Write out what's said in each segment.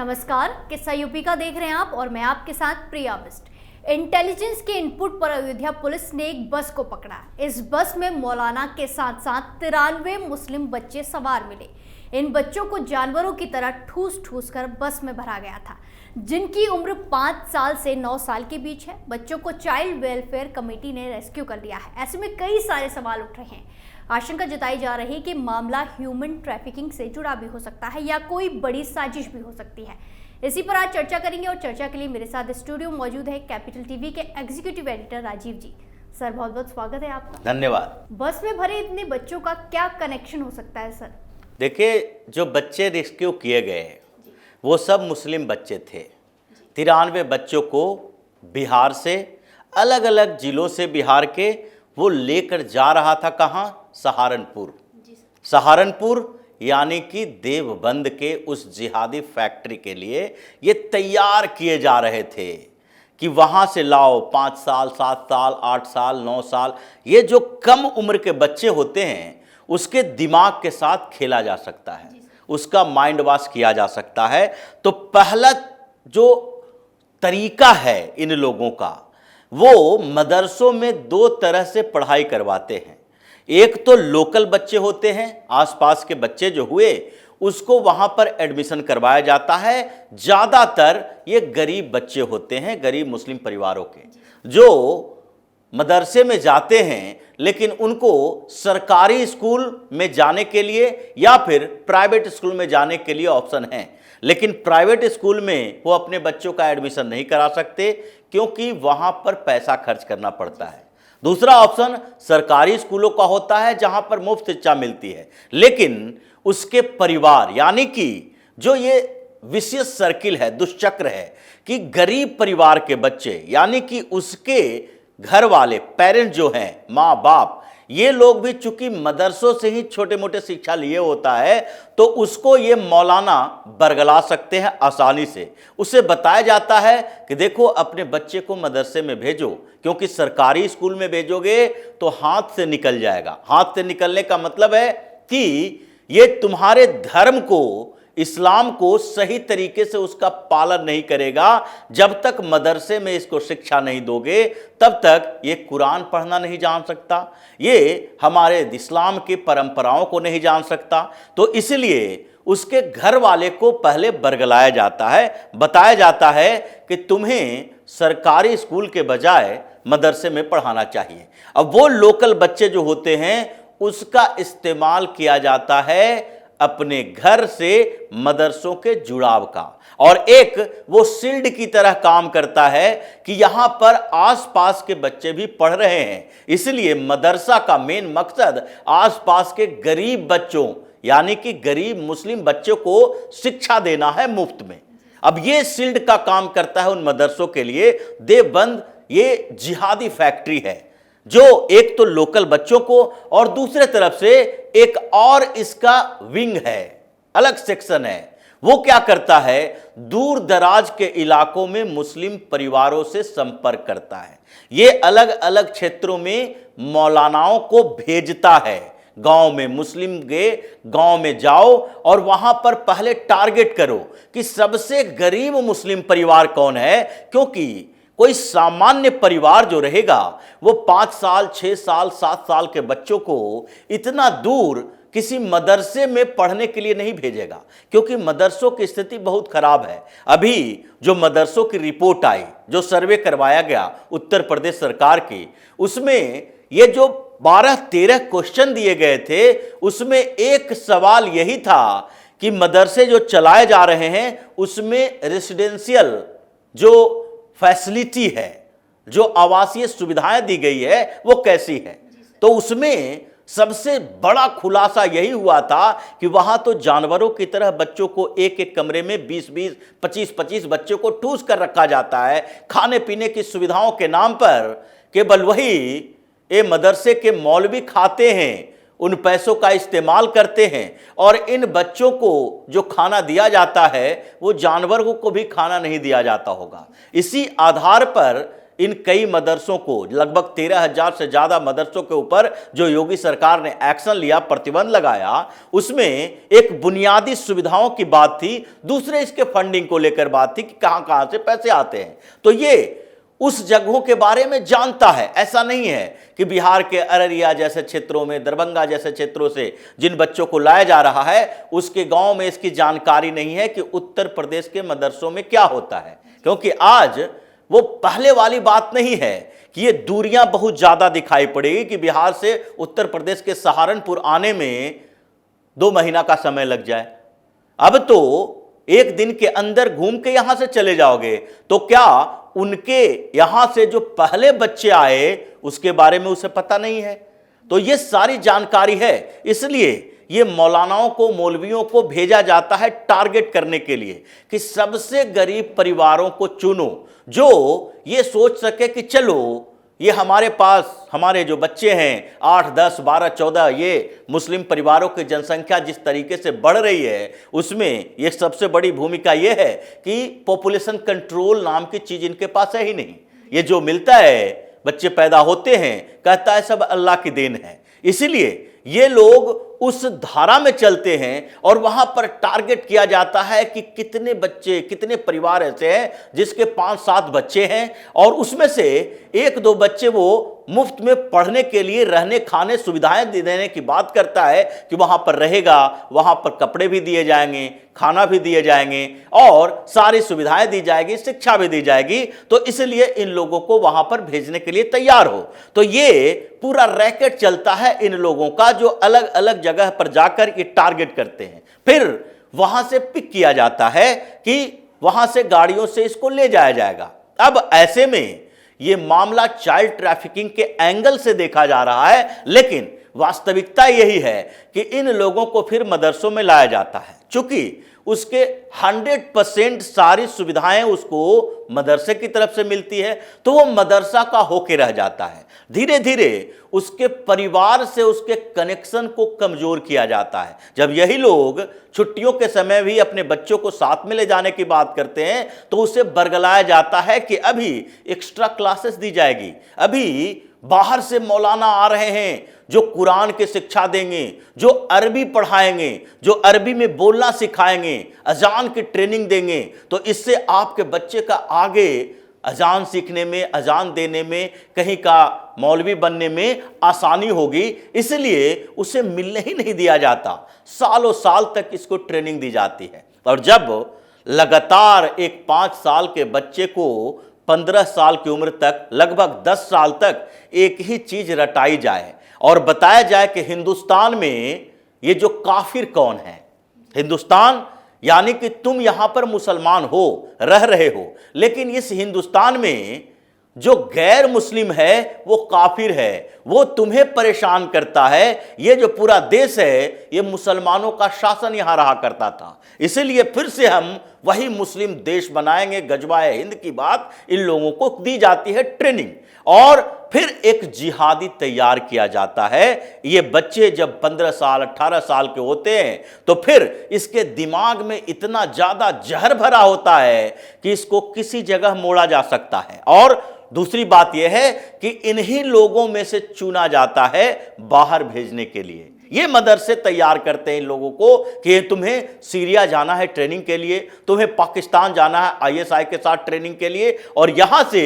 नमस्कार, किस्सा यूपी का देख रहे हैं आप और मैं आपके साथ प्रिया बिस्ट। इंटेलिजेंस के इनपुट पर अयोध्या पुलिस ने एक बस को पकड़ा। इस बस में मौलाना के साथ साथ 93 मुस्लिम बच्चे सवार मिले। इन बच्चों को जानवरों की तरह ठूस ठूस कर बस में भरा गया था, जिनकी उम्र 5 साल से 9 साल के बीच है। बच्चों को चाइल्ड वेलफेयर कमेटी ने रेस्क्यू कर लिया है। ऐसे में कई सारे सवाल उठ रहे हैं। आशंका जताई जा रही है कि मामला ह्यूमन ट्रैफिकिंग से जुड़ा भी हो सकता है या कोई बड़ी साजिश भी हो सकती है। इसी पर आज चर्चा करेंगे और चर्चा के लिए मेरे साथ स्टूडियो मौजूद है कैपिटल टीवी के एग्जीक्यूटिव एडिटर राजीव जी। सर, बहुत बहुत स्वागत है आपका। धन्यवाद। बस में भरे इतने बच्चों का क्या कनेक्शन हो सकता है सर? देखिए, जो बच्चे रेस्क्यू किए गए वो सब मुस्लिम बच्चे थे। 93 बच्चों को बिहार से, अलग अलग जिलों से बिहार के वो लेकर जा रहा था। कहाँ? सहारनपुर। सहारनपुर यानी कि देवबंद के उस जिहादी फैक्ट्री के लिए ये तैयार किए जा रहे थे कि वहाँ से लाओ। 5 साल, 7 साल, 8 साल, 9 साल, ये जो कम उम्र के बच्चे होते हैं उसके दिमाग के साथ खेला जा सकता है, उसका माइंड वॉश किया जा सकता है। तो पहला जो तरीका है इन लोगों का, वो मदरसों में 2 तरह से पढ़ाई करवाते हैं। एक तो लोकल बच्चे होते हैं, आसपास के बच्चे जो हुए उसको वहां पर एडमिशन करवाया जाता है। ज़्यादातर ये गरीब बच्चे होते हैं, गरीब मुस्लिम परिवारों के, जो मदरसे में जाते हैं लेकिन उनको सरकारी स्कूल में जाने के लिए या फिर प्राइवेट स्कूल में जाने के लिए ऑप्शन है। लेकिन प्राइवेट स्कूल में वो अपने बच्चों का एडमिशन नहीं करा सकते क्योंकि वहां पर पैसा खर्च करना पड़ता है। दूसरा ऑप्शन सरकारी स्कूलों का होता है जहां पर मुफ्त शिक्षा मिलती है, लेकिन उसके परिवार यानी कि जो ये विशेष सर्किल है, दुष्चक्र है कि गरीब परिवार के बच्चे यानी कि उसके घर वाले पेरेंट्स जो हैं, माँ बाप, ये लोग भी चूंकि मदरसों से ही छोटे मोटे शिक्षा लिए होता है तो उसको ये मौलाना बरगला सकते हैं आसानी से। उसे बताया जाता है कि देखो अपने बच्चे को मदरसे में भेजो, क्योंकि सरकारी स्कूल में भेजोगे तो हाथ से निकल जाएगा। हाथ से निकलने का मतलब है कि ये तुम्हारे धर्म को, इस्लाम को सही तरीके से उसका पालन नहीं करेगा। जब तक मदरसे में इसको शिक्षा नहीं दोगे तब तक ये कुरान पढ़ना नहीं जान सकता, ये हमारे इस्लाम की परंपराओं को नहीं जान सकता। तो इसलिए उसके घर वाले को पहले बरगलाया जाता है, बताया जाता है कि तुम्हें सरकारी स्कूल के बजाय मदरसे में पढ़ाना चाहिए। अब वो लोकल बच्चे जो होते हैं उसका इस्तेमाल किया जाता है अपने घर से मदरसों के जुड़ाव का, और एक वो शील्ड की तरह काम करता है कि यहां पर आसपास के बच्चे भी पढ़ रहे हैं। इसलिए मदरसा का मेन मकसद आसपास के गरीब बच्चों यानी कि गरीब मुस्लिम बच्चों को शिक्षा देना है मुफ्त में। अब ये शील्ड का काम करता है उन मदरसों के लिए। देवबंद ये जिहादी फैक्ट्री है जो एक तो लोकल बच्चों को, और दूसरे तरफ से एक और इसका विंग है, अलग सेक्शन है। वो क्या करता है? दूर दराज के इलाकों में मुस्लिम परिवारों से संपर्क करता है। ये अलग अलग क्षेत्रों में मौलानाओं को भेजता है। गांव में मुस्लिम गए, गांव में जाओ और वहां पर पहले टारगेट करो कि सबसे गरीब मुस्लिम परिवार कौन है, क्योंकि कोई सामान्य परिवार जो रहेगा वो 5 साल, 6 साल, 7 साल के बच्चों को इतना दूर किसी मदरसे में पढ़ने के लिए नहीं भेजेगा, क्योंकि मदरसों की स्थिति बहुत खराब है। अभी जो मदरसों की रिपोर्ट आई, जो सर्वे करवाया गया उत्तर प्रदेश सरकार की, उसमें ये जो 12-13 क्वेश्चन दिए गए थे उसमें एक सवाल यही था कि मदरसे जो चलाए जा रहे हैं उसमें रेसिडेंशियल जो फैसिलिटी है, जो आवासीय सुविधाएं दी गई है वो कैसी है। तो उसमें सबसे बड़ा खुलासा यही हुआ था कि वहां तो जानवरों की तरह बच्चों को एक एक कमरे में 20-20, 25-25 बच्चों को ठूस कर रखा जाता है। खाने पीने की सुविधाओं के नाम पर केवल वही ये मदरसे के मौलवी खाते हैं, उन पैसों का इस्तेमाल करते हैं, और इन बच्चों को जो खाना दिया जाता है वो जानवरों को भी खाना नहीं दिया जाता होगा। इसी आधार पर इन कई मदरसों को, लगभग 13,000 से ज़्यादा मदरसों के ऊपर जो योगी सरकार ने एक्शन लिया, प्रतिबंध लगाया, उसमें एक बुनियादी सुविधाओं की बात थी, दूसरे इसके फंडिंग को लेकर बात थी कि कहां कहां से पैसे आते हैं। तो ये उस जगहों के बारे में जानता है। ऐसा नहीं है कि बिहार के अररिया जैसे क्षेत्रों में, दरभंगा जैसे क्षेत्रों से जिन बच्चों को लाया जा रहा है, उसके गांव में इसकी जानकारी नहीं है कि उत्तर प्रदेश के मदरसों में क्या होता है। क्योंकि आज वो पहले वाली बात नहीं है कि ये दूरियां बहुत ज्यादा दिखाई पड़ेगी कि बिहार से उत्तर प्रदेश के सहारनपुर आने में 2 महीना का समय लग जाए। अब तो एक दिन के अंदर घूम के यहां से चले जाओगे, तो क्या उनके यहां से जो पहले बच्चे आए उसके बारे में उसे पता नहीं है? तो ये सारी जानकारी है। इसलिए ये मौलानाओं को, मौलवियों को भेजा जाता है टारगेट करने के लिए कि सबसे गरीब परिवारों को चुनो, जो ये सोच सके कि चलो ये हमारे पास हमारे जो बच्चे हैं 8, 10, 12, 14, ये मुस्लिम परिवारों की जनसंख्या जिस तरीके से बढ़ रही है, उसमें ये सबसे बड़ी भूमिका ये है कि पॉपुलेशन कंट्रोल नाम की चीज इनके पास है ही नहीं। ये जो मिलता है, बच्चे पैदा होते हैं, कहता है सब अल्लाह की देन है। इसीलिए ये लोग उस धारा में चलते हैं और वहां पर टारगेट किया जाता है कि कितने बच्चे, कितने परिवार ऐसे हैं जिसके 5-7 बच्चे हैं और उसमें से 1-2 बच्चे वो मुफ्त में पढ़ने के लिए रहने खाने सुविधाएं देने की बात करता है कि वहां पर रहेगा, वहां पर कपड़े भी दिए जाएंगे, खाना भी दिए जाएंगे और सारी सुविधाएं दी जाएगी, शिक्षा भी दी जाएगी। तो इसलिए इन लोगों को वहां पर भेजने के लिए तैयार हो। तो ये पूरा रैकेट चलता है इन लोगों का, जो अलग अलग जगह पर जाकर ये टारगेट करते हैं। फिर वहां से पिक किया जाता है कि वहां से गाड़ियों से इसको ले जाया जाएगा। अब ऐसे में ये मामला चाइल्ड ट्रैफिकिंग के एंगल से देखा जा रहा है, लेकिन वास्तविकता यही है कि इन लोगों को फिर मदरसों में लाया जाता है। चूंकि उसके 100% सारी सुविधाएं उसको मदरसे की तरफ से मिलती है, तो वो मदरसा का होके रह जाता है। धीरे धीरे उसके परिवार से उसके कनेक्शन को कमजोर किया जाता है। जब यही लोग छुट्टियों के समय भी अपने बच्चों को साथ में ले जाने की बात करते हैं, तो उसे बरगलाया जाता है कि अभी एक्स्ट्रा क्लासेस दी जाएगी, अभी बाहर से मौलाना आ रहे हैं जो कुरान की शिक्षा देंगे, जो अरबी पढ़ाएंगे, जो अरबी में बोलना सिखाएंगे, अजान की ट्रेनिंग देंगे। तो इससे आपके बच्चे का आगे अजान सीखने में, अजान देने में, कहीं का मौलवी बनने में आसानी होगी। इसलिए उसे मिलने ही नहीं दिया जाता, सालों साल तक इसको ट्रेनिंग दी जाती है। और जब लगातार एक 5 साल के बच्चे को 15 साल की उम्र तक, लगभग 10 साल तक एक ही चीज रटाई जाए और बताया जाए कि हिंदुस्तान में ये जो काफिर कौन है, हिंदुस्तान यानी कि तुम यहां पर मुसलमान हो, रह रहे हो, लेकिन इस हिंदुस्तान में जो गैर मुस्लिम है वो काफिर है, वो तुम्हें परेशान करता है। ये जो पूरा देश है ये मुसलमानों का शासन यहां रहा करता था, इसलिए फिर से हम वही मुस्लिम देश बनाएंगे। गजवाए हिंद की बात इन लोगों को दी जाती है ट्रेनिंग, और फिर एक जिहादी तैयार किया जाता है। ये बच्चे जब 15 साल 18 साल के होते हैं तो फिर इसके दिमाग में इतना ज्यादा जहर भरा होता है कि इसको किसी जगह मोड़ा जा सकता है। और दूसरी बात यह है कि इन्हीं लोगों में से चुना जाता है बाहर भेजने के लिए। ये मदरसे तैयार करते हैं इन लोगों को कि तुम्हें सीरिया जाना है ट्रेनिंग के लिए, तुम्हें पाकिस्तान जाना है आईएसआई के साथ ट्रेनिंग के लिए, और यहां से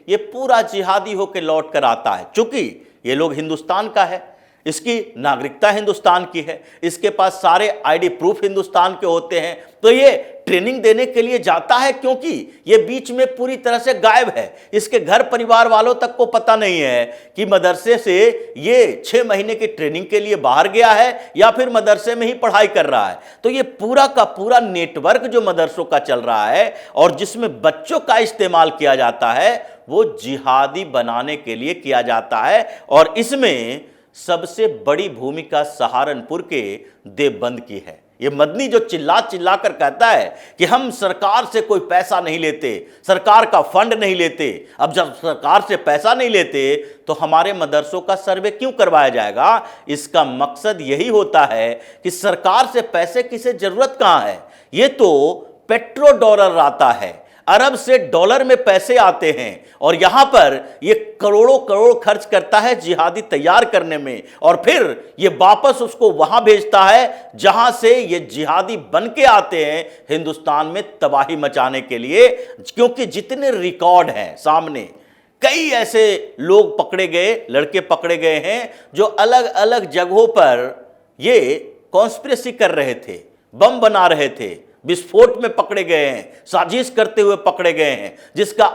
ये पूरा जिहादी होकर लौट कर आता है। चूंकि ये लोग हिंदुस्तान का है, इसकी नागरिकता हिंदुस्तान की है, इसके पास सारे आईडी प्रूफ हिंदुस्तान के होते हैं, तो ये ट्रेनिंग देने के लिए जाता है। क्योंकि ये बीच में पूरी तरह से गायब है, इसके घर परिवार वालों तक को पता नहीं है कि मदरसे से ये 6 महीने की ट्रेनिंग के लिए बाहर गया है या फिर मदरसे में ही पढ़ाई कर रहा है। तो ये पूरा का पूरा नेटवर्क जो मदरसों का चल रहा है और जिसमें बच्चों का इस्तेमाल किया जाता है, वो जिहादी बनाने के लिए किया जाता है। और इसमें सबसे बड़ी भूमिका सहारनपुर के देवबंद की है। ये मदनी जो चिल्ला चिल्ला कर कहता है कि हम सरकार से कोई पैसा नहीं लेते, सरकार का फंड नहीं लेते। अब जब सरकार से पैसा नहीं लेते तो हमारे मदरसों का सर्वे क्यों करवाया जाएगा? इसका मकसद यही होता है कि सरकार से पैसे की से जरूरत कहां है, ये तो पेट्रो डॉलर आता है। अरब से डॉलर में पैसे आते हैं और यहां पर ये करोड़ों करोड़ खर्च करता है जिहादी तैयार करने में, और फिर ये वापस उसको वहां भेजता है जहां से ये जिहादी बन के आते हैं हिंदुस्तान में तबाही मचाने के लिए। क्योंकि जितने रिकॉर्ड हैं सामने, कई ऐसे लोग पकड़े गए, लड़के पकड़े गए हैं जो अलग अलग जगहों पर ये कॉन्स्पिरेसी कर रहे थे, बम बना रहे थे, विस्फोट में पकड़े गए हैं, साजिश करते हुए पकड़े गए हैं, जिसका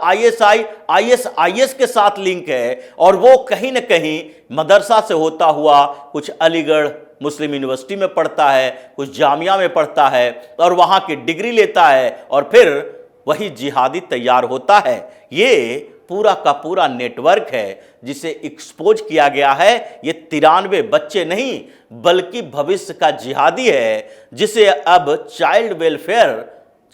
आईएसआईएस के साथ लिंक है, और वो कहीं ना कहीं मदरसा से होता हुआ कुछ अलीगढ़ मुस्लिम यूनिवर्सिटी में पढ़ता है, कुछ जामिया में पढ़ता है और वहां की डिग्री लेता है और फिर वही जिहादी तैयार होता है। ये पूरा का पूरा नेटवर्क है जिसे एक्सपोज किया गया है। ये 93 बच्चे नहीं बल्कि भविष्य का जिहादी है, जिसे अब चाइल्ड वेलफेयर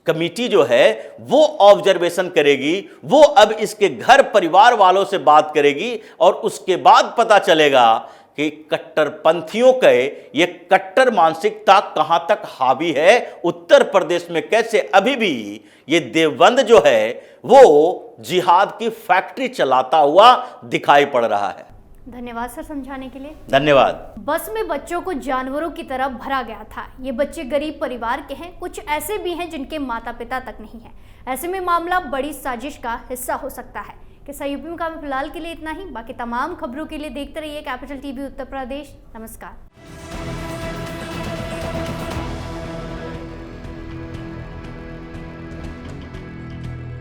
कमेटी जो है वो ऑब्जर्वेशन करेगी, वो अब इसके घर परिवार वालों से बात करेगी और उसके बाद पता चलेगा कि कट्टरपंथियों के ये कट्टर मानसिकता कहां तक हावी है। उत्तर प्रदेश में कैसे अभी भी ये देवबंद जो है वो जिहाद की फैक्ट्री चलाता हुआ दिखाई पड़ रहा है। धन्यवाद सर समझाने के लिए। धन्यवाद। बस में बच्चों को जानवरों की तरह भरा गया था। ये बच्चे गरीब परिवार के हैं, कुछ ऐसे भी हैं जिनके माता पिता तक नहीं है। ऐसे में मामला बड़ी साजिश का हिस्सा हो सकता है। किस्सा यूपी में फिलहाल के लिए इतना ही। बाकी तमाम खबरों के लिए देखते रहिए कैपिटल टीवी उत्तर प्रदेश। नमस्कार।